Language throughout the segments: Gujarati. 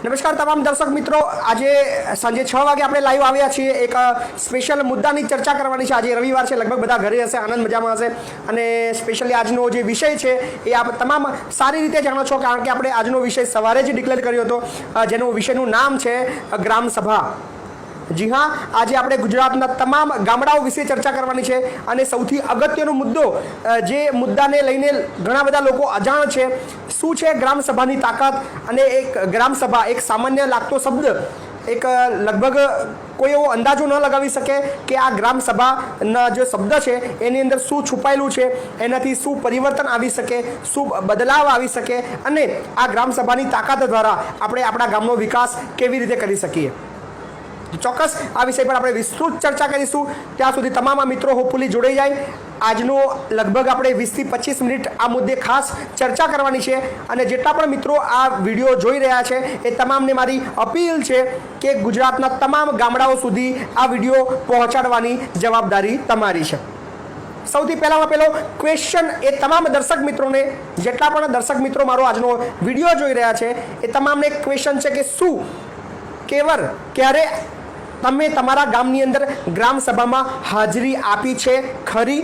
નમસ્કાર તમામ દર્શક મિત્રો, આજે સાંજે 6 વાગે આપણે લાઈવ આવ્યા છીએ. એક સ્પેશિયલ મુદ્દાની ચર્ચા કરવાની છે. આજે રવિવાર છે, લગભગ બધા ઘરે હશે, આનંદ મજામાં હશે. અને સ્પેશિયલી આજનો જે વિષય છે એ આપ તમામ સારી રીતે જાણો છો, કારણ કે આપણે આજનો વિષય સવારે જ ડિક્લેર કર્યો હતો, જેનું વિષયનું નામ છે ગ્રામ સભા. જી હા, આજે આપણે ગુજરાતના તમામ ગામડાઓ વિશે ચર્ચા કરવાની છે. અને સૌથી અગત્યનો મુદ્દો, જે મુદ્દાને લઈને ઘણા બધા લોકો અજાણ છે, શું છે ગ્રામ સભાની તાકાત. અને એક ગ્રામ સભા એક સામાન્ય લાગતો શબ્દ, એક લગભગ કોઈ એવો અંદાજો ન લગાવી શકે કે આ ગ્રામ સભાના જે શબ્દ છે એની અંદર શું છુપાયેલું છે, એનાથી શું પરિવર્તન આવી શકે, શું બદલાવ આવી શકે, અને આ ગ્રામ સભાની તાકાત દ્વારા આપણે આપણા ગામનો વિકાસ કેવી રીતે કરી શકીએ. ચોક્કસ આ વિષય પર આપણે વિસ્તૃત ચર્ચા કરીશું. ત્યાં સુધી તમામ મિત્રો હોપફુલી જોડાઈ જાય. આજનો લગભગ આપણે 20 થી 25 મિનિટ આ મુદ્દે ખાસ ચર્ચા કરવાની છે. અને જેટલા પણ મિત્રો આ વિડીયો જોઈ રહ્યા છે એ તમામને મારી અપીલ છે કે ગુજરાતના તમામ ગામડાઓ સુધી આ વિડીયો પહોંચાડવાની જવાબદારી તમારી છે. સૌથી પહેલો ક્વેશ્ચન એ તમામ દર્શક મિત્રોને, જેટલા પણ દર્શક મિત્રો મારો આજનો વિડીયો જોઈ રહ્યા છે એ તમામને એક ક્વેશ્ચન છે કે શું ક્યારે તમે તમારા ગામની અંદર ગ્રામ સભામાં હાજરી આપી છે ખરી?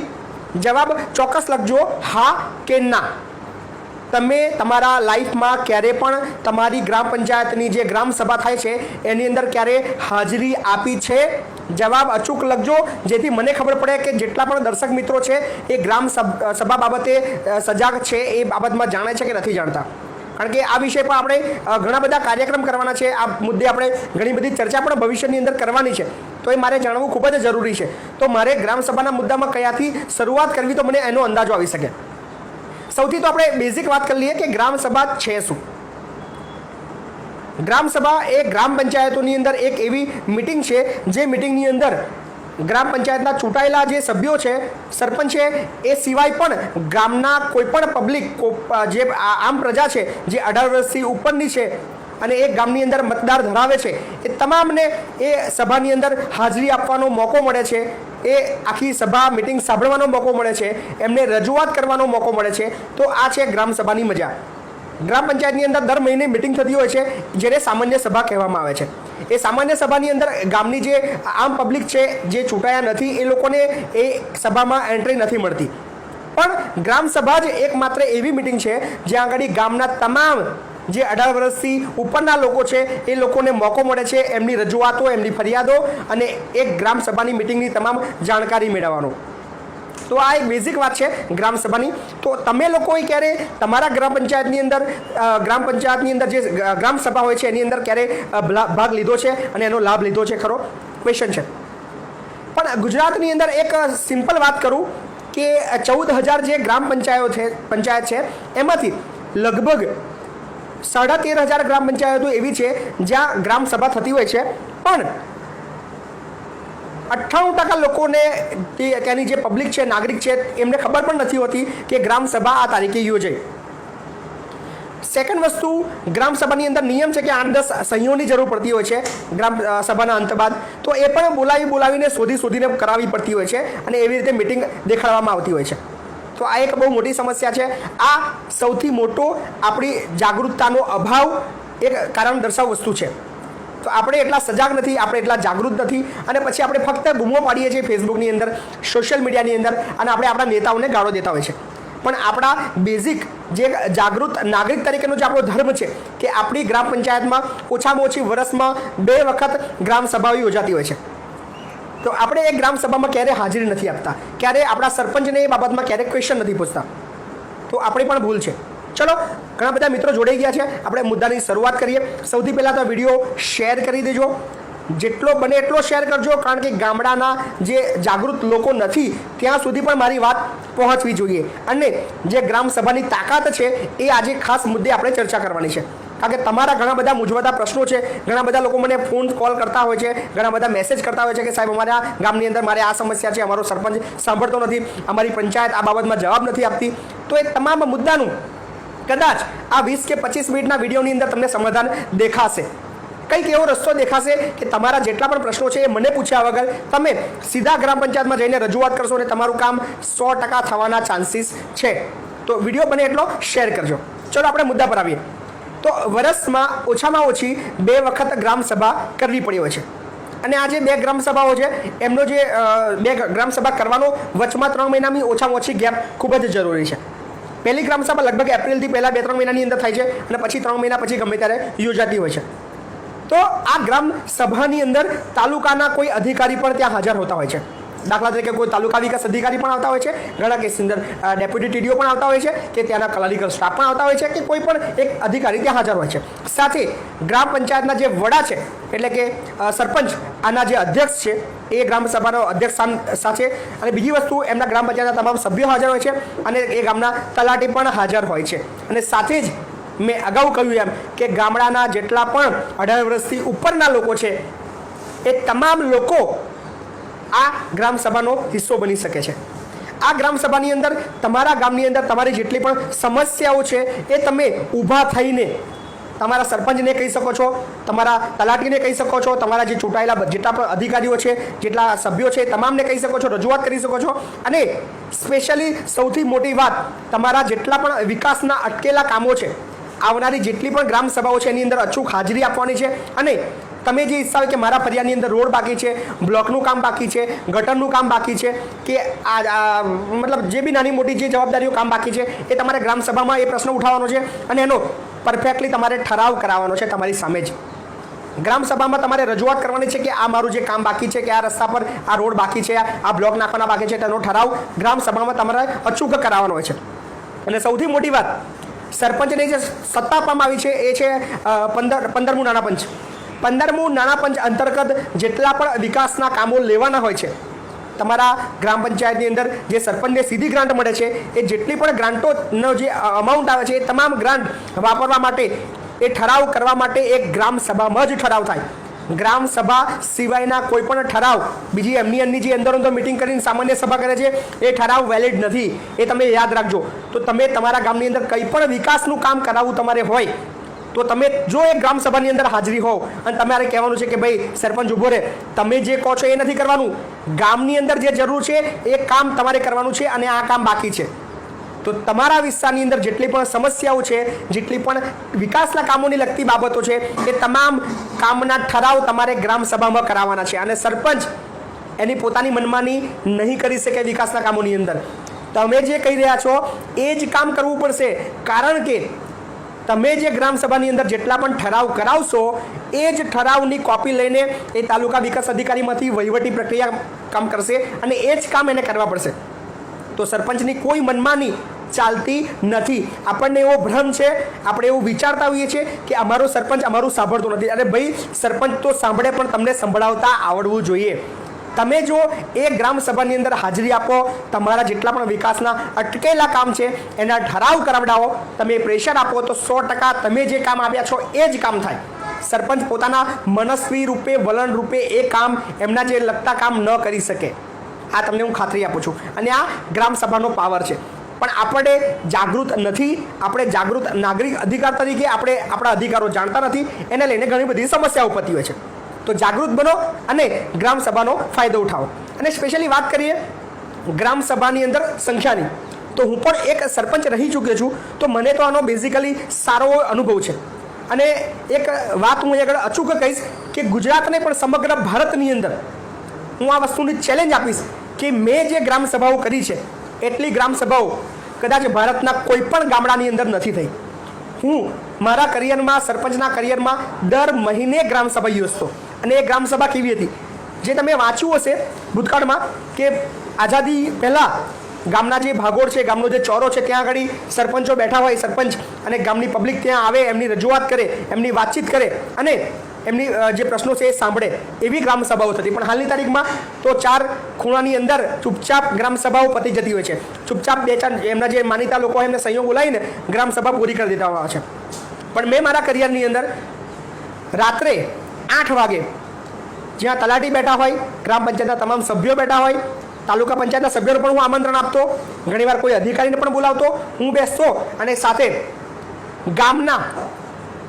જવાબ ચોક્કસ લખજો, હા કે ના. તમે તમારા લાઈફમાં ક્યારે પણ તમારી ગ્રામ પંચાયતની જે ગ્રામ સભા થાય છે એની અંદર ક્યારે હાજરી આપી છે? જવાબ અચૂક લખજો, જેથી મને ખબર પડે કે જેટલા પણ દર્શક મિત્રો છે એ ગ્રામ સભા બાબતે સજાગ છે, એ બાબતમાં જાણે છે કે નથી જાણતા. કારણ કે આ વિષય પર આપણે ઘણા બધા કાર્યક્રમ કરવાના છે. આ મુદ્દે આપણે ઘણી બધી ચર્ચા પણ ભવિષ્યની અંદર કરવાની છે. તો એ મારે જાણવું ખૂબ જ જરૂરી છે. તો મારે ગ્રામ સભાના મુદ્દામાં કયાથી શરૂઆત કરવી, તો મને એનો અંદાજો આવી શકે. સૌથી તો આપણે બેઝિક વાત કરી લઈએ કે ગ્રામ સભા છે શું. ગ્રામ સભા એ ગ્રામ પંચાયતોની અંદર એક એવી મિટિંગ છે જે મિટિંગની અંદર ગ્રામ પંચાયતના ચૂંટાયેલા જે સભ્યો છે, સરપંચ છે, એ સિવાય પણ ગામના કોઈ પણ પબ્લિક, જે આમ પ્રજા છે જે 18 વર્ષથી ઉપરની છે અને એ ગામની અંદર મતદાર ધરાવે છે, એ તમામને એ સભાની અંદર હાજરી આપવાનો મોકો મળે છે. એ આખી સભા મિટિંગ સાંભળવાનો મોકો મળે છે, એમને રજૂઆત કરવાનો મોકો મળે છે. તો આ છે ગ્રામ સભાની મજા. ગ્રામ પંચાયતની અંદર દર મહિને મિટિંગ થતી હોય છે, જેને સામાન્ય સભા કહેવામાં આવે છે. એ સામાન્ય સભાની અંદર ગામની જે આમ પબ્લિક છે જે ચૂંટાયા નથી એ લોકોને એ સભામાં એન્ટ્રી નથી મળતી. પણ ગ્રામ સભા જ એકમાત્ર એવી મિટિંગ છે જ્યાં આગળ ગામના તમામ જે 18 વર્ષથી ઉપરના લોકો છે એ લોકોને મોકો મળે છે એમની રજૂઆતો, એમની ફરિયાદો અને એક ગ્રામ સભાની મિટિંગની તમામ જાણકારી મેળવવાનો. તો આ એક બેઝિક વાત છે ગ્રામ સભાની. તો તમે લોકોએ ક્યારે તમારા ગ્રામ પંચાયતની અંદર જે ગ્રામ સભા હોય છે એની અંદર ક્યારે ભાગ લીધો છે અને એનો લાભ લીધો છે ખરો? ક્વેશ્ચન છે. પણ ગુજરાતની અંદર એક સિમ્પલ વાત કરું કે 14,000 જે ગ્રામ પંચાયત છે એમાંથી લગભગ 13,500 ગ્રામ પંચાયતો એવી છે જ્યાં ગ્રામ સભા થતી હોય છે. પણ 98% લોકોને ત્યાંની જે પબ્લિક છે, નાગરિક છે, એમને ખબર પણ નથી હોતી કે ગ્રામ સભા આ તારીખે યોજાય. સેકન્ડ વસ્તુ, ગ્રામ સભાની અંદર નિયમ છે કે 8-10 સહીઓની જરૂર પડતી હોય છે ગ્રામ સભાના અંત બાદ. તો એ પણ બોલાવીને શોધીને કરાવવી પડતી હોય છે અને એવી રીતે મિટિંગ દેખાડવામાં આવતી હોય છે. તો આ એક બહુ મોટી સમસ્યા છે. આ સૌથી મોટો આપણી જાગૃતતાનો અભાવ એક કારણ દર્શાવ વસ્તુ છે. તો આપણે એટલા સજાગ નથી, આપણે એટલા જાગૃત નથી, અને પછી આપણે ફક્ત બૂમો પાડીએ છીએ ફેસબુકની અંદર, સોશિયલ મીડિયાની અંદર, અને આપણે આપણા નેતાઓને ગાળો દેતા હોય છે. પણ આપણા બેઝિક જે જાગૃત નાગરિક તરીકેનો જે આપણો ધર્મ છે કે આપણી ગ્રામ પંચાયતમાં ઓછામાં ઓછી વર્ષમાં 2 વખત ગ્રામ સભાઓ યોજાતી હોય છે. તો આપણે એ ગ્રામ સભામાં ક્યારે હાજરી નથી આપતા, ક્યારે આપણા સરપંચને એ બાબતમાં ક્યારેક ક્વેશ્ચન નથી પૂછતા. તો આપણી પણ ભૂલ છે. ચલો, ઘણા બધા મિત્રો જોડાઈ ગયા છે, આપણે મુદ્દાની શરૂઆત કરીએ. સૌથી પહેલાં તો વિડીયો શેર કરી દેજો, જેટલો બને એટલો શેર કરજો, કારણ કે ગામડાના જે જાગૃત લોકો નથી ત્યાં સુધી પણ મારી વાત પહોંચવી જોઈએ. અને જે ગ્રામ સભાની તાકાત છે એ આજે ખાસ મુદ્દે આપણે ચર્ચા કરવાની છે. કારણ કે તમારા ઘણા બધા મૂંઝવતા પ્રશ્નો છે. ઘણા બધા લોકો મને ફોન કોલ કરતા હોય છે, ઘણા બધા મેસેજ કરતા હોય છે કે સાહેબ અમારા ગામની અંદર મારે આ સમસ્યા છે, અમારો સરપંચ સાંભળતો નથી, અમારી પંચાયત આ બાબતમાં જવાબ નથી આપતી. તો એ તમામ મુદ્દાનું કદાચ આ 20 કે 25 મિનિટના વિડીયોની અંદર તમને સમાધાન દેખાશે. કંઈક એવો રસ્તો દેખાશે કે તમારા જેટલા પણ પ્રશ્નો છે એ મને પૂછ્યા વગર તમે સીધા ગ્રામ પંચાયતમાં જઈને રજૂઆત કરશો અને તમારું કામ 100% થવાના ચાન્સીસ છે. તો વિડીયો બને એટલો શેર કરજો. ચલો આપણે મુદ્દા પર આવીએ. તો વર્ષમાં ઓછામાં ઓછી 2 વખત ગ્રામસભા કરવી પડી હોય છે. અને આ જે 2 ગ્રામસભાઓ છે એમનો જે 2 ગ્રામસભા કરવાનો વચમાં 3 મહિનાની ઓછામાં ઓછી ગેપ ખૂબ જ જરૂરી છે. પહેલી ગ્રામસભા લગભગ એપ્રિલથી પહેલાં 2-3 મહિનાની અંદર થાય છે અને પછી 3 મહિના પછી ગમે ત્યારે યોજાતી હોય છે. તો આ ગ્રામસભાની અંદર તાલુકાના કોઈ અધિકારી પણ ત્યાં હાજર હોતા હોય છે. દાખલા તરીકે કોઈ તાલુકા વિકાસ અધિકારી પણ આવતા હોય છે, ઘણા કેસની અંદર ડેપ્યુટી ટીડીઓ પણ આવતા હોય છે, કે ત્યાંના ક્લરિકલ સ્ટાફ પણ આવતા હોય છે, કે કોઈ પણ એક અધિકારી ત્યાં હાજર હોય છે. સાથે ગ્રામ પંચાયતના જે વડા છે એટલે કે સરપંચ આના જે અધ્યક્ષ છે એ ગ્રામસભાનો અધ્યક્ષ સાથે, અને બીજી વસ્તુ એમના ગ્રામ પંચાયતના તમામ સભ્યો હાજર હોય છે અને એ ગામના તલાટી પણ હાજર હોય છે. અને સાથે જ મેં અગાઉ કહ્યું એમ કે ગામડાના જેટલા પણ 18 વર્ષથી ઉપરના લોકો છે એ તમામ લોકો આ ગ્રામસભાનો હિસ્સો બની શકે છે. આ ગ્રામસભાની અંદર તમારા ગામની અંદર તમારી જેટલી પણ સમસ્યાઓ છે એ તમે ઊભા થઈને તમારા સરપંચને કહી શકો છો, તમારા તલાટીને કહી શકો છો, તમારા જે ચૂંટાયેલા જેટલા પણ અધિકારીઓ છે, જેટલા સભ્યો છે તમામને કહી શકો છો, રજૂઆત કરી શકો છો. અને સ્પેશિયલી સૌથી મોટી વાત, તમારા જેટલા પણ વિકાસના અટકેલા કામો છે, આવનારી જેટલી પણ ગ્રામસભાઓ છે એની અંદર અચૂક હાજરી આપવાની છે. અને તમે જે ઈચ્છા હોય કે મારા ફરિયાની અંદર રોડ બાકી છે, બ્લોકનું કામ બાકી છે, ગટરનું કામ બાકી છે, કે મતલબ જે બી નાની મોટી જે જવાબદારીઓ કામ બાકી છે એ તમારે ગ્રામસભામાં એ પ્રશ્ન ઉઠાવવાનો છે અને એનો પરફેક્ટલી તમારે ઠરાવ કરાવવાનો છે તમારી સામે જ. ગ્રામસભામાં તમારે રજૂઆત કરવાની છે કે આ મારું જે કામ બાકી છે, કે આ રસ્તા પર આ રોડ બાકી છે, આ બ્લોક નાખવાના બાકી છે, તેનો ઠરાવ ગ્રામસભામાં તમારે અચૂક કરાવવાનો હોય છે. અને સૌથી મોટી વાત, સરપંચને જે સત્તા આપવામાં આવી છે એ છે 15મું નાણાં પંચ. 15મું નાણાં પંચ અંતર્ગત જેટલા પણ વિકાસના કામો લેવાના હોય છે તમારા ગ્રામ પંચાયતની અંદર, જે સરપંચને સીધી ગ્રાન્ટ મળે છે એ જેટલી પણ ગ્રાન્ટોનો જે અમાઉન્ટ આવે છે એ તમામ ગ્રાન્ટ વાપરવા માટે એ ઠરાવ કરવા માટે એક ગ્રામસભામાં જ ઠરાવ થાય. ગ્રામસભા સિવાયના કોઈ પણ ઠરાવ બીજી એમની જે અંદર મિટિંગ કરીને સામાન્ય સભા કરે છે એ ઠરાવ વેલિડ નથી. એ તમે યાદ રાખજો. તો તમે તમારા ગામની અંદર કંઈ પણ વિકાસનું કામ કરાવવું તમારે હોય તો તમે જો એક ગ્રામસભાની અંદર હાજરી હોવ અને તમારે કહેવાનું છે કે ભાઈ સરપંચ ઊભો રહે, તમે જે કહો છો એ નથી કરવાનું, ગામની અંદર જે જરૂર છે એ કામ તમારે કરવાનું છે અને આ કામ બાકી છે. તો તમારા વિસ્તારની અંદર જેટલી પણ સમસ્યાઓ છે, જેટલી પણ વિકાસના કામોની લગતી બાબતો છે એ તમામ કામના ઠરાવ તમારે ગ્રામસભામાં કરાવવાના છે. અને સરપંચ એની પોતાની મનમાની નહીં કરી શકે વિકાસના કામોની અંદર. તમે જે કહી રહ્યા છો એ જ કામ કરવું પડશે, કારણ કે તમે જે ગ્રામસભાની અંદર જેટલા પણ ઠરાવ કરાવશો એ જ ઠરાવની કોપી લઈને એ તાલુકા વિકાસ અધિકારીમાંથી વહીવટી પ્રક્રિયા કામ કરશે અને એ જ કામ એને કરવા પડશે. તો સરપંચની કોઈ મનમાની ચાલતી નથી. આપણને એવો ભ્રમ છે, આપણે એવું વિચારતા હોઈએ છીએ કે અમારો સરપંચ અમારું સાંભળતો નથી. અરે ભાઈ, સરપંચ તો સાંભળે પણ તમને સંભળાવતા આવડવું જોઈએ. તમે જો એ ગ્રામસભાની અંદર હાજરી આપો, તમારા જેટલા પણ વિકાસના અટકેલા કામ છે એના ઠરાવ કરાવડાવો, તમે પ્રેશર આપો તો 100% તમે જે કામ આપ્યા છો એ જ કામ થાય. સરપંચ પોતાના મનસ્વી રૂપે, વલણ રૂપે એ કામ, એમના જે લગતા કામ ન કરી શકે. આ તમને હું ખાતરી આપું છું. અને આ ગ્રામસભાનો પાવર છે. પણ આપણે જાગૃત નથી. આપણે જાગૃત નાગરિક અધિકાર તરીકે આપણે આપણા અધિકારો જાણતા નથી. એને લઈને ઘણી બધી સમસ્યાઓ ઉત્પત્તિ હોય છે. તો જાગૃત બનો અને ગ્રામસભાનો ફાયદો ઉઠાવો. અને સ્પેશિયલી વાત કરીએ ગ્રામસભાની અંદર સંખ્યાની, તો હું પણ એક સરપંચ રહી ચૂક્યો છું. તો મને તો આનો બેઝિકલી સારો અનુભવ છે. અને એક વાત હું આગળ અચૂક કહીશ કે ગુજરાતને પણ સમગ્ર ભારતની અંદર હું આ વસ્તુની ચેલેન્જ આપીશ કે મેં જે ગ્રામસભાઓ કરી છે એટલી ગ્રામસભાઓ કદાચ ભારતના કોઈ પણ ગામડાની અંદર નથી થઈ. હું મારા કરિયરમાં, સરપંચના કરિયરમાં દર મહિને ગ્રામસભા યોજતો. અને એ ગ્રામસભા કેવી હતી, જે તમે વાંચ્યું હશે ભૂતકાળમાં કે આઝાદી પહેલાં ગામના જે ભાગોળ છે, ગામનો જે ચોરો છે, ત્યાં આગળ સરપંચો બેઠા હોય, સરપંચ અને ગામની પબ્લિક ત્યાં આવે, એમની રજૂઆત કરે, એમની વાતચીત કરે અને એમની જે પ્રશ્નો છે એ સાંભળે, એવી ગ્રામસભાઓ થતી. પણ હાલની તારીખમાં તો 4 ખૂણાની અંદર ચૂપચાપ ગ્રામસભાઓ પતી જતી હોય છે. ચૂપચાપ 2-4 એમના જે માનીતા લોકો હોય એમને સંયોગ બોલાવીને ગ્રામસભા પૂરી કરી દેતા હોય છે. પણ મેં મારા કરિયરની અંદર રાત્રે 8 વાગે જ્યાં તલાટી બેઠા હોય, ગ્રામ પંચાયતના તમામ સભ્યો બેઠા હોય, તાલુકા પંચાયતના સભ્યોને પણ હું આમંત્રણ આપતો, ઘણીવાર કોઈ અધિકારીને પણ બોલાવતો, હું બેસતો અને સાથે ગામના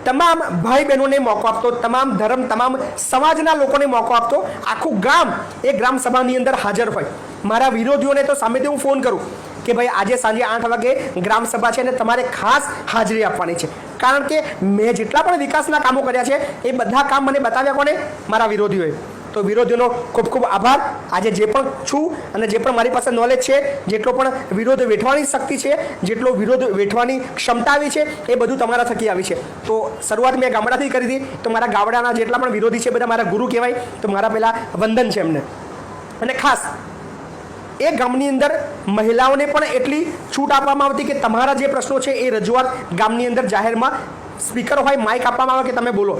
તમામ ભાઈ બહેનોને મોકો આપતો, તમામ ધર્મ, તમામ સમાજના લોકોને મોકો આપતો. આખું ગામ એ ગ્રામસભાની અંદર હાજર હોય. મારા વિરોધીઓને તો સામેથી હું ફોન કરું કે ભાઈ આજે સાંજે 8 વાગે ગ્રામસભા છે અને તમારે ખાસ હાજરી આપવાની છે. કારણ કે મેં જેટલા પણ વિકાસના કામો કર્યા છે એ બધા કામ મને બતાવ્યા કોને? મારા વિરોધીઓએ. તો વિરોધીઓનો ખૂબ ખૂબ આભાર. આજે જે પણ છું અને જે પણ મારી પાસે નોલેજ છે, જેટલો પણ વિરોધ વેઠવાની શક્તિ છે, જેટલો વિરોધ વેઠવાની ક્ષમતા આવી છે, એ બધું તમારા થકી આવી છે. તો શરૂઆત મેં ગામડાથી કરી હતી. તો મારા ગામડાના જેટલા પણ વિરોધી છે બધા મારા ગુરુ કહેવાય. તો મારા પહેલાં વંદન છે એમને. અને ખાસ એ ગામની અંદર મહિલાઓને પણ એટલી છૂટ આપવામાં આવતી કે તમારા જે પ્રશ્નો છે એ રજૂઆત ગામની અંદર જાહેરમાં સ્પીકર હોય, માઇક આપવામાં આવે કે તમે બોલો.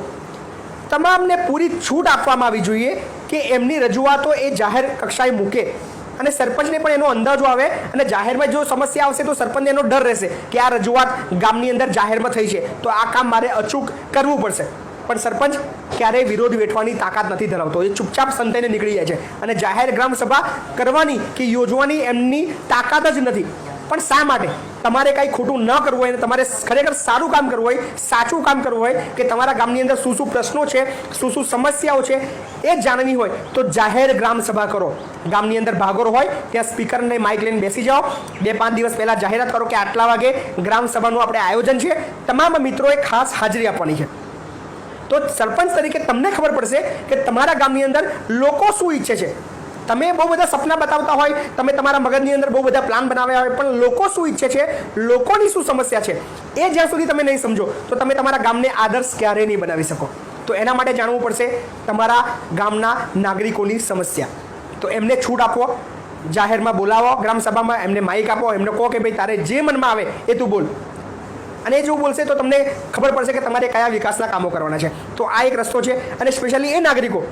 તમામને પૂરી છૂટ આપવામાં આવી જોઈએ કે એમની રજૂઆતો એ જાહેર કક્ષાએ મૂકે અને સરપંચને પણ એનો અંદાજો આવે અને જાહેરમાં જો સમસ્યા આવશે તો સરપંચને એનો ડર રહેશે કે આ રજૂઆત ગામની અંદર જાહેરમાં થઈ છે તો આ કામ મારે અચૂક કરવું પડશે. પણ સરપંચ ક્યારેય વિરોધ વેઠવાની તાકાત નથી ધરાવતો. એ ચૂપચાપ સંતાઈને નીકળી જાય છે અને જાહેર ગ્રામ સભા કરવાની કે યોજવાની એમની તાકાત જ નથી. પણ શા માટે? તમારે કાંઈ ખોટું ન કરવું હોય અને તમારે ખરેખર સારું કામ કરવું હોય, સાચું કામ કરવું હોય કે તમારા ગામની અંદર શું શું પ્રશ્નો છે, શું શું સમસ્યાઓ છે એ જાણવી હોય તો જાહેર ગ્રામ સભા કરો. ગામની અંદર ભાગોળ હોય ત્યાં સ્પીકરને માઇક લઈને બેસી જાઓ. 2-5 દિવસ પહેલાં જાહેરાત કરો કે આટલા વાગે ગ્રામ સભાનું આપણે આયોજન છે. તમામ મિત્રોએ ખાસ હાજરી આપવાની છે. તો સરપંચ તરીકે તમને ખબર પડશે કે તમારા ગામની અંદર લોકો શું ઈચ્છે છે. તમે બહુ બધા સપના બતાવતા હોય, તમે તમારા મગજની અંદર બહુ બધા પ્લાન બનાવ્યા હોય, પણ લોકો શું ઈચ્છે છે, લોકોની શું સમસ્યા છે એ જ્યાં સુધી તમે નહીં સમજો તો તમે તમારા ગામને આદર્શ ક્યારેય નહીં બનાવી શકો. તો એના માટે જાણવું પડશે તમારા ગામના નાગરિકોની સમસ્યા. તો એમને છૂટ આપો, જાહેરમાં બોલાવો ગ્રામ સભામાં, એમને માઇક આપો, એમને કહો કે ભાઈ તારે જે મનમાં આવે એ તું બોલ. અને જો બોલશે તો તમને ખબર પડશે કે તમારે કયા વિકાસના કામો કરવાના છે. તો આ એક રસ્તો છે. અને સ્પેશિયલી એ નાગરિકો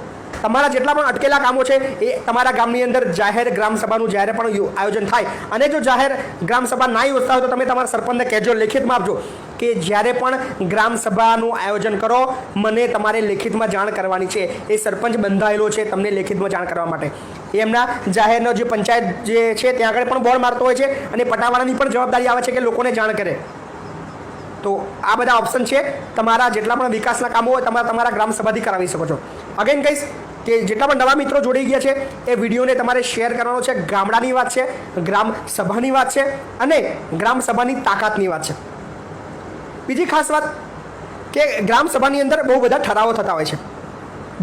તમારા જેટલા પણ અટકેલા કામો છે એ તમારા ગામની અંદર જાહેર ગ્રામ સભાનું જ્યારે પણ આયોજન થાય અને જો જાહેર ગ્રામ સભા ના યોજતા હોય તો તમે તમારા સરપંચને કહેજો, લેખિતમાં આપજો કે જ્યારે પણ ગ્રામ સભાનું આયોજન કરો મને તમારે લેખિતમાં જાણ કરવાની છે. એ સરપંચ બંધાયેલો છે તમને લેખિતમાં જાણ કરવા માટે. એમના જાહેરનો જે પંચાયત જે છે ત્યાં આગળ પણ બોર્ડ મારતો હોય છે અને પટાવાળાની પણ જવાબદારી આવે છે કે લોકોને જાણ કરે. તો આ બધા ઓપ્શન છે. તમારા જેટલા પણ વિકાસના કામો હોય તમારા ગ્રામ સભાથી કરાવી શકો છો. અગેન કહીશ કે જેટલા પણ નવા મિત્રો જોડાઈ ગયા છે એ વિડીયોને તમારે શેર કરવાનો છે. ગામડાની વાત છે, ગ્રામ સભાની વાત છે અને ગ્રામ સભાની તાકાતની વાત છે. બીજી ખાસ વાત કે ગ્રામ સભાની અંદર બહુ બધા ઠરાવો થતા હોય છે.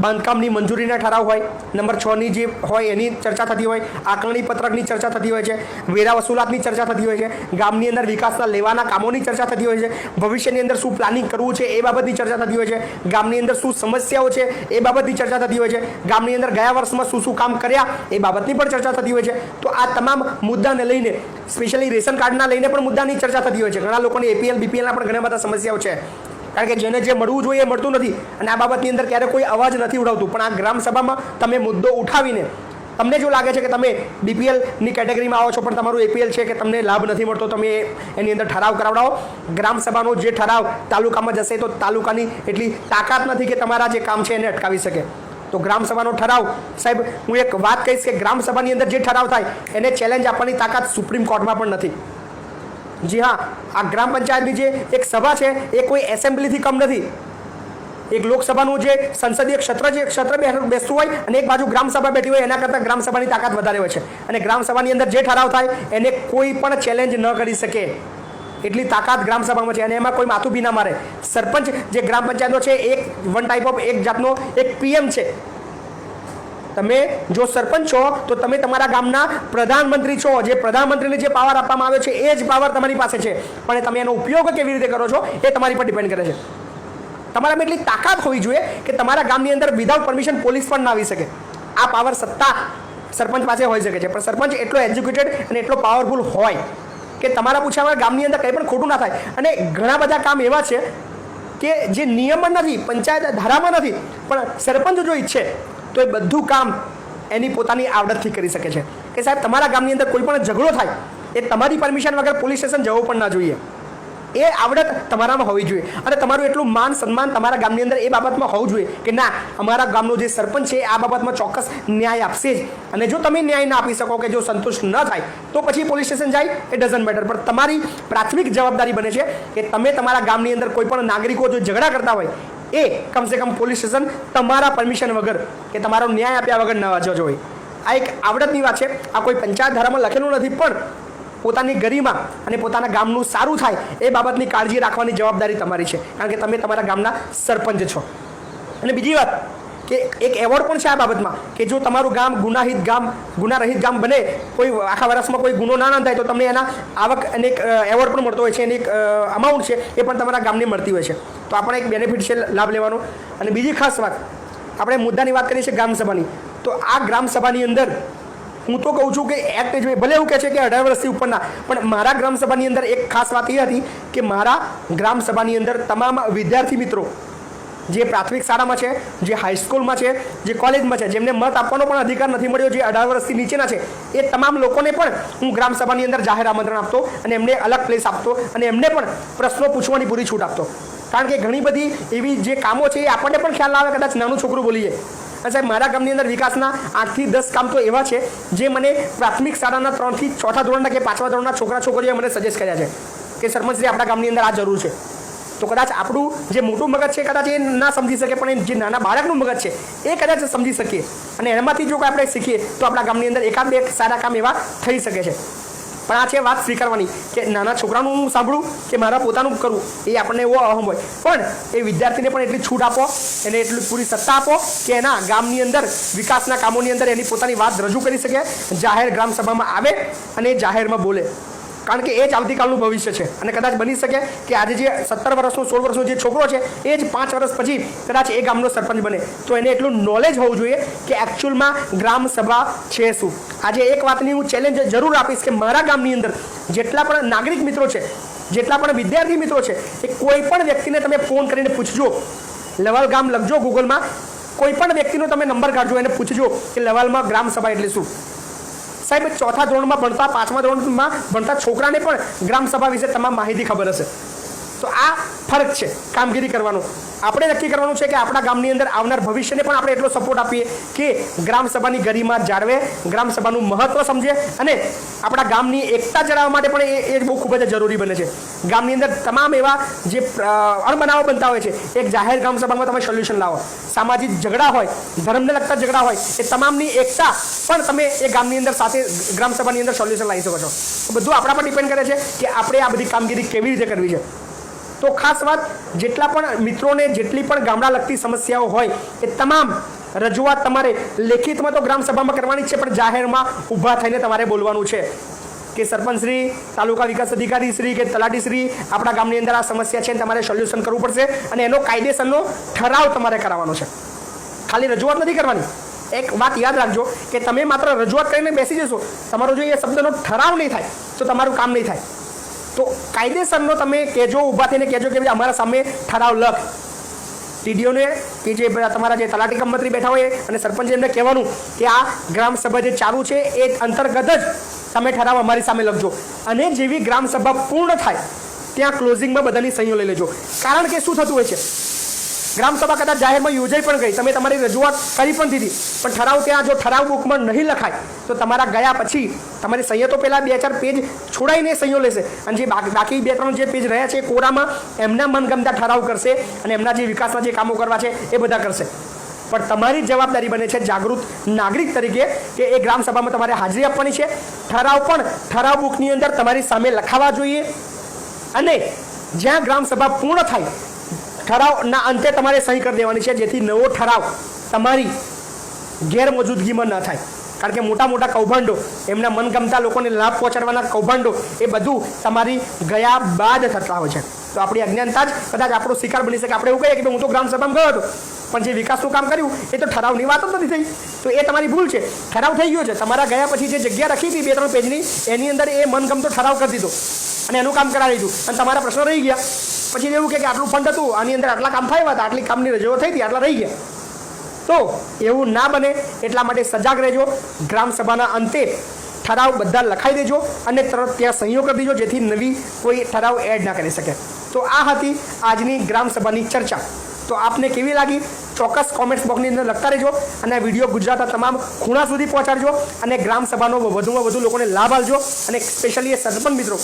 બાંધકામની મંજૂરીના ઠરાવ હોય, નંબર 6ની જે હોય એની ચર્ચા થતી હોય, આકારણી પત્રકની ચર્ચા થતી હોય છે, વેરા વસૂલાતની ચર્ચા થતી હોય છે, ગામની અંદર વિકાસના લેવાના કામોની ચર્ચા થતી હોય છે, ભવિષ્યની અંદર શું પ્લાનિંગ કરવું છે એ બાબતની ચર્ચા થતી હોય છે, ગામની અંદર શું સમસ્યાઓ છે એ બાબતની ચર્ચા થતી હોય છે, ગામની અંદર ગયા વર્ષમાં શું શું કામ કર્યા એ બાબતની પણ ચર્ચા થતી હોય છે. તો આ તમામ મુદ્દાને લઈને સ્પેશિયલી રેશન કાર્ડના લઈને પણ મુદ્દાની ચર્ચા થતી હોય છે. ઘણા લોકોને APL BPLના પણ ઘણા બધા સમસ્યાઓ છે કારણ કે જેને જે મળવું જોઈએ એ મળતું નથી અને આ બાબતની અંદર ક્યારે કોઈ અવાજ નથી ઉઠાવતું. પણ આ ગ્રામ સભામાં તમે મુદ્દો ઉઠાવીને તમને જો લાગે છે કે તમે BPLની કેટેગરીમાં આવો છો પણ તમારું APL છે કે તમને લાભ નથી મળતો, તમે એની અંદર ઠરાવ કરાવડાવો. ગ્રામ સભાનો જે ઠરાવ તાલુકામાં જશે તો તાલુકાની એટલી તાકાત નથી કે તમારા જે કામ છે એને અટકાવી શકે. તો ગ્રામ સભાનો ઠરાવ, સાહેબ હું એક વાત કહીશ કે ગ્રામ સભાની અંદર જે ઠરાવ થાય એને ચેલેન્જ આપવાની તાકાત સુપ્રીમ કોર્ટમાં પણ નથી. જી હા, આ ગ્રામ પંચાયતની જે એક સભા છે એ કોઈ એસેમ્બલીથી કમ નથી. એક લોકસભાનું જે સંસદીય ક્ષેત્ર બેસતું હોય અને એક બાજુ ગ્રામ સભા બેઠી હોય એના કરતાં ગ્રામ સભાની તાકાત વધારે હોય છે. અને ગ્રામ સભાની અંદર જે ઠરાવ થાય એને કોઈ પણ ચેલેન્જ ન કરી શકે એટલી તાકાત ગ્રામ સભામાં છે. અને એમાં કોઈ માથું બી ના મારે. સરપંચ જે ગ્રામ પંચાયતનો છે એક જાતનો એક PM છે. તમે જો સરપંચ છો તો તમે તમારા ગામના પ્રધાનમંત્રી છો. જે પ્રધાનમંત્રીને જે પાવર આપવામાં આવ્યો છે એ જ પાવર તમારી પાસે છે, પણ તમે એનો ઉપયોગ કેવી રીતે કરો છો એ તમારી પર ડિપેન્ડ કરે છે. તમારામાં એટલી તાકાત હોવી જોઈએ કે તમારા ગામની અંદર વિધાઉટ પરમિશન પોલીસ પણ ના આવી શકે. આ પાવર સત્તા સરપંચ પાસે હોઈ શકે છે, પણ સરપંચ એટલો એજ્યુકેટેડ અને એટલો પાવરફુલ હોય કે તમારા પૂછ્યા ગામની અંદર કંઈ પણ ખોટું ના થાય. અને ઘણા બધા કામ એવા છે કે જે નિયમન નથી, પંચાયત ધારામાં નથી, પણ સરપંચ જો ઈચ્છે તો એ બધું કામ એની પોતાની આવડતથી કરી શકે છે. કે સાહેબ તમારા ગામની અંદર કોઈ પણ ઝઘડો થાય એ તમારી પરમિશન વગર પોલીસ સ્ટેશન જવું પણ ના જોઈએ. એ આવડત તમારામાં હોવી જોઈએ અને તમારું એટલું માન સન્માન તમારા ગામની અંદર એ બાબતમાં હોવું જોઈએ કે ના, અમારા ગામનો જે સરપંચ છે આ બાબતમાં ચોક્કસ ન્યાય આપશે જ. અને જો તમે ન્યાય ના આપી શકો કે જો સંતુષ્ટ ન થાય તો પછી પોલીસ સ્ટેશન જાય, એ ડઝન્ટ મેટર. પણ તમારી પ્રાથમિક જવાબદારી બને છે કે તમે તમારા ગામની અંદર કોઈ પણ નાગરિકો જો ઝઘડા કરતા હોય એ કમસે કમ પોલીસ સ્ટેશન તમારા પરમિશન વગર કે તમારો ન્યાય આપ્યા વગર ન જજો હોય. આ એક આવડતની વાત છે. આ કોઈ પંચાયત ધારામાં લખેલું નથી, પણ પોતાની ગરિમા અને પોતાના ગામનું સારું થાય એ બાબતની કાળજી રાખવાની જવાબદારી તમારી છે, કારણ કે તમે તમારા ગામના સરપંચ છો. અને બીજી વાત કે એક એવોર્ડ પણ છે આ બાબતમાં કે જો તમારું ગામ ગુનારહિત ગામ બને, કોઈ આખા વર્ષમાં કોઈ ગુનો ના નોંધાય તો તમને એના આવક અને એક એવોર્ડ પણ મળતો હોય છે, એની એક અમાઉન્ટ છે એ પણ તમારા ગામને મળતી હોય છે. તો આપણે એક બેનિફિટ છે લાભ લેવાનો. અને બીજી ખાસ વાત, આપણે મુદ્દાની વાત કરીએ છીએ ગ્રામસભાની, તો આ ગ્રામસભાની અંદર હું તો કહું છું કે એક્ટ જોઈએ, ભલે એવું કહે છે કે 18 વર્ષથી ઉપરના, પણ મારા ગ્રામસભાની અંદર એક ખાસ વાત એ હતી કે મારા ગ્રામસભાની અંદર તમામ વિદ્યાર્થી મિત્રો જે પ્રાથમિક શાળામાં છે, જે હાઈસ્કૂલમાં છે, જે કોલેજમાં છે, જેમને મત આપવાનો પણ અધિકાર નથી મળ્યો, જે 18 વર્ષથી નીચેના છે, એ તમામ લોકોને પણ હું ગ્રામસભાની અંદર જાહેર આમંત્રણ આપતો અને એમને અલગ પ્લેસ આપતો અને એમને પણ પ્રશ્નો પૂછવાની પૂરી છૂટ આપતો. કારણ કે ઘણી બધી એવી જે કામો છે એ આપણને પણ ખ્યાલ ના આવે, કદાચ નાનું છોકરું બોલીએ. અને સાહેબ મારા ગામની અંદર વિકાસના 8 થી 10 કામ તો એવા છે જે મને પ્રાથમિક શાળાના 3 થી 4થા ધોરણના કે 5મા ધોરણના છોકરીઓએ મને સજેસ્ટ કર્યા છે કે સરપંચશ્રી આપણા ગામની અંદર આ જરૂર છે. તો કદાચ આપણું જે મોટું મગજ છે કદાચ એ ના સમજી શકે, પણ જે નાના બાળકનું મગજ છે એ કદાચ સમજી શકીએ અને એમાંથી જો આપણે શીખીએ તો આપણા ગામની અંદર એકાદ બે સારા કામ એવા થઈ શકે છે. પણ આ છે વાત સ્વીકારવાની કે નાના છોકરાનું હું સાંભળું કે મારા પોતાનું કરવું, એ આપણને એવો અહમ હોય, પણ એ વિદ્યાર્થીને પણ એટલી છૂટ આપો, એને એટલી પૂરી સત્તા આપો કે એના ગામની અંદર વિકાસના કામોની અંદર એની પોતાની વાત રજૂ કરી શકે, જાહેર ગ્રામસભામાં આવે અને જાહેરમાં બોલે. કારણ કે એ જ આવતીકાલનું ભવિષ્ય છે. અને કદાચ બની શકે કે આજે જે 17 વર્ષનો 16 વર્ષનો જે છોકરો છે એ જ 5 વર્ષ પછી કદાચ એ ગામનો સરપંચ બને, તો એને એટલું નોલેજ હોવું જોઈએ કે એકચ્યુઅલમાં ગ્રામસભા છે શું. આજે એક વાતની હું ચેલેન્જ જરૂર આપીશ કે મારા ગામની અંદર જેટલા પણ નાગરિક મિત્રો છે, જેટલા પણ વિદ્યાર્થી મિત્રો છે, એ કોઈ પણ વ્યક્તિને તમે ફોન કરીને પૂછજો, લવાલ ગામ લખજો ગૂગલમાં, કોઈ પણ વ્યક્તિનો તમે નંબર કાઢજો, એને પૂછજો કે લવાલમાં ગ્રામસભા એટલે શું. સાહેબ 4થા ધોરણમાં ભણતા 5મા ધોરણમાં ભણતા છોકરાને પણ ગ્રામસભા વિશે તમામ માહિતી ખબર હશે. તો આ ફરક છે કામગીરી કરવાનો. આપણે નક્કી કરવાનું છે કે આપણા ગામની અંદર આવનાર ભવિષ્યને પણ આપણે એટલો સપોર્ટ આપીએ કે ગ્રામસભાની ગરિમા જાળવે, ગ્રામસભાનું મહત્વ સમજે અને આપણા ગામની એકતા જળાવવા માટે પણ એ બહુ ખૂબ જ જરૂરી બને છે. ગામની અંદર તમામ એવા જે અણબનાવો બનતા હોય છે, એક જાહેર ગ્રામસભામાં તમે સોલ્યુશન લાવો. સામાજિક ઝઘડા હોય, ધર્મને લગતા ઝઘડા હોય, એ તમામની એકતા પણ તમે એ ગામની અંદર સાથે ગ્રામસભાની અંદર સોલ્યુશન લાવી શકો છો. બધું આપણા પર ડિપેન્ડ કરે છે કે આપણે આ બધી કામગીરી કેવી રીતે કરવી છે. તો ખાસ વાત, જેટલા પણ મિત્રોને જેટલી પણ ગામડા લગતી સમસ્યાઓ હોય એ તમામ રજૂઆત તમારે લેખિતમાં તો ગ્રામસભામાં કરવાની છે, પણ જાહેરમાં ઊભા થઈને તમારે બોલવાનું છે કે સરપંચશ્રી, તાલુકા વિકાસ અધિકારી શ્રી કે તલાટીશ્રી, આપણા ગામની અંદર આ સમસ્યા છે, તમારે સોલ્યુશન કરવું પડશે અને એનો કાયદેસરનો ઠરાવ તમારે કરાવવાનો છે. ખાલી રજૂઆત નથી કરવાની. એક વાત યાદ રાખજો કે તમે માત્ર રજૂઆત કરીને બેસી જશો, તમારો જો એ શબ્દનો ઠરાવ નહીં થાય તો તમારું કામ નહીં થાય. તો કાયદેસરનો તમે કહેજો, ઊભા થઈને કહેજો કે ભાઈ અમારા સામે ઠરાવ લખ. ટીડીઓને કે જે તમારા જે તલાટી કમ મંત્રી બેઠા હોય અને સરપંચ એમને કહેવાનું કે આ ગ્રામસભા જે ચાલુ છે એ અંતર્ગત જ તમે ઠરાવ અમારી સામે લખજો. અને જેવી ગ્રામસભા પૂર્ણ થાય ત્યાં ક્લોઝિંગમાં બધાની સહીઓ લઈ લેજો. કારણ કે શું થતું હોય છે, ગ્રામસભા કદાચ જાહેરમાં યોજાઈ પણ ગઈ, તમે તમારી રજૂઆત કરી પણ દીધી, પણ ઠરાવ ત્યાં જો ઠરાવ બુકમાં નહીં લખાય તો તમારા ગયા પછી તમારી સહીઓ તો પહેલાં 2-4 પેજ છોડાઈને સહીઓ લેશે અને જે બાકી 2-3 જે પેજ રહ્યા છે કોરામાં એમના મનગમતા ઠરાવ કરશે અને એમના જે વિકાસના જે કામો કરવા છે એ બધા કરશે. પણ તમારી જવાબદારી બને છે જાગૃત નાગરિક તરીકે કે એ ગ્રામસભામાં તમારે હાજરી આપવાની છે. ઠરાવ પણ ઠરાવ બુકની અંદર તમારી સામે લખાવા જોઈએ અને જ્યાં ગ્રામસભા પૂર્ણ થાય ઠરાવના અંતે તમારે સહી કરી દેવાની છે, જેથી નવો ઠરાવ તમારી ગેરમોજૂદગીમાં ન થાય. કારણ કે મોટા મોટા કૌભાંડો, એમના મનગમતા લોકોને લાભ પહોંચાડવાના કૌભાંડો, એ બધું તમારી ગયા બાદ થતા હોય છે. તો આપણી અજ્ઞાનતા જ કદાચ આપણો શિકાર બની શકે. આપણે એવું કહીએ કે હું તો ગ્રામસભામાં ગયો હતો પણ જે વિકાસનું કામ કર્યું એ તો ઠરાવની વાત જ નથી થઈ. તો એ તમારી ભૂલ છે. ઠરાવ થઈ ગયો છે, તમારા ગયા પછી જે જગ્યા રાખી હતી 2-3 પેજની એની અંદર એ મનગમતો ઠરાવ કરી દીધો અને એનું કામ કરાવી દીધું અને તમારા પ્રશ્નો રહી ગયા. પછી એવું કે આટલું ફંડ હતું, આની અંદર આટલા કામ થયા હતા, આટલી કામની રજૂઆત થઈ હતી, આટલા રહી ગયા. તો એવું ના બને એટલા માટે સજાગ રહેજો. ગ્રામસભાના અંતે ઠરાવ બધા લખાઈ દેજો અને તરત ત્યાં સહીઓ કરી દેજો, જેથી નવી કોઈ ઠરાવ એડ ના કરી શકે. તો આ હતી આજની ગ્રામસભાની ચર્ચા. તો આપને કેવી લાગી ચોક્કસ કોમેન્ટ્સ બોક્સની અંદર લખતા રહેજો અને આ વિડીયો ગુજરાતના તમામ ખૂણા સુધી પહોંચાડજો અને ગ્રામસભાનો વધુમાં વધુ લોકોને લાભ આપજો. અને સ્પેશિયલી એ સરપંચ મિત્રો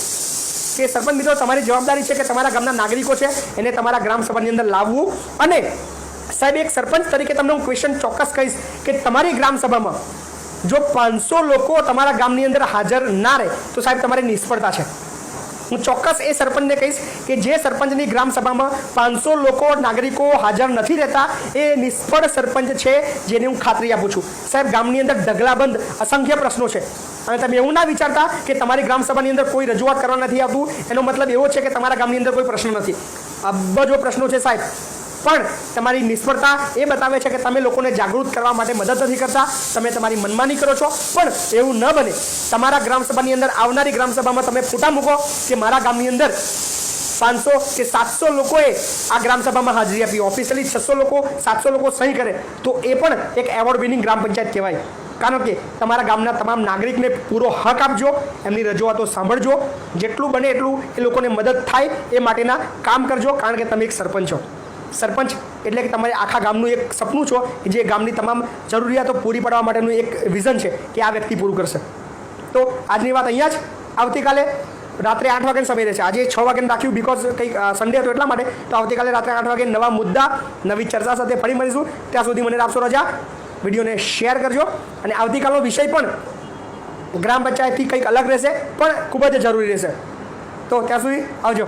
કે સરપંચ મિત્રો તમારી જવાબદારી છે કે તમારા ગામના નાગરિકો છે એને તમારા ગ્રામસભાની અંદર લાવવું. અને સાહેબ એક સરપંચ તરીકે તમને હું ક્વેશ્ચન ચોક્કસ કહીશ કે તમારી ગ્રામસભામાં જો 500 લોકો તમારા ગામની અંદર હાજર ના રહે તો સાહેબ તમારી નિષ્ફળતા છે. હું ચોક્કસ એ સરપંચને કહીશ કે જે સરપંચની ગ્રામ સભામાં 500 લોકો નાગરિકો હાજર નથી રહેતા એ નિષ્ફળ સરપંચ છે, જેની હું ખાતરી આપું છું. સાહેબ ગામની અંદર ઢગલાબંધ અસંખ્ય પ્રશ્નો છે અને તમે એવું ના વિચારતા કે તમારી ગ્રામ સભાની અંદર કોઈ રજૂઆત કરવા નથી આવતું, એનો મતલબ એવો છે કે તમારા ગામની અંદર કોઈ પ્રશ્ન નથી. અબજો પ્રશ્નો છે સાહેબ, પણ તમારી નિષ્ફળતા એ બતાવે છે કે તમે લોકોને જાગૃત કરવા માટે મદદ નથી કરતા, તમે તમારી મનમાની કરો છો. પણ એવું ન બને. તમારા ગ્રામસભાની અંદર આવનારી ગ્રામસભામાં તમે ફોટા મૂકો કે મારા ગામની અંદર 500 કે 700 લોકોએ આ ગ્રામસભામાં હાજરી આપી, ઓફિશિયલી 600 લોકો 700 લોકો સહી કરે તો એ પણ એક એવોર્ડ વિનિંગ ગ્રામ પંચાયત કહેવાય. કારણ કે તમારા ગામના તમામ નાગરિકને પૂરો હક આપજો, એમની રજૂઆતો સાંભળજો, જેટલું બને એટલું એ લોકોને મદદ થાય એ માટેના કામ કરજો. કારણ કે તમે એક સરપંચ છો. સરપંચ એટલે કે તમારે આખા ગામનું એક સપનું છો, જે ગામની તમામ જરૂરિયાતો પૂરી પાડવા માટેનું એક વિઝન છે કે આ વ્યક્તિ પૂરું કરશે. તો આજની વાત અહીંયા જ. આવતીકાલે રાત્રે 8 વાગ્યાનો સમય રહેશે. આજે 6 વાગ્યાનું રાખ્યું બિકોઝ કંઈક સન્ડે હતો એટલા માટે. તો આવતીકાલે રાત્રે 8 વાગે નવા મુદ્દા નવી ચર્ચા સાથે ફરી મળીશું. ત્યાં સુધી મને આપશો રજા. વિડીયોને શેર કરજો અને આવતીકાલનો વિષય પણ ગ્રામ પંચાયતથી કંઈક અલગ રહેશે, પણ ખૂબ જ જરૂરી રહેશે. તો ત્યાં સુધી આવજો.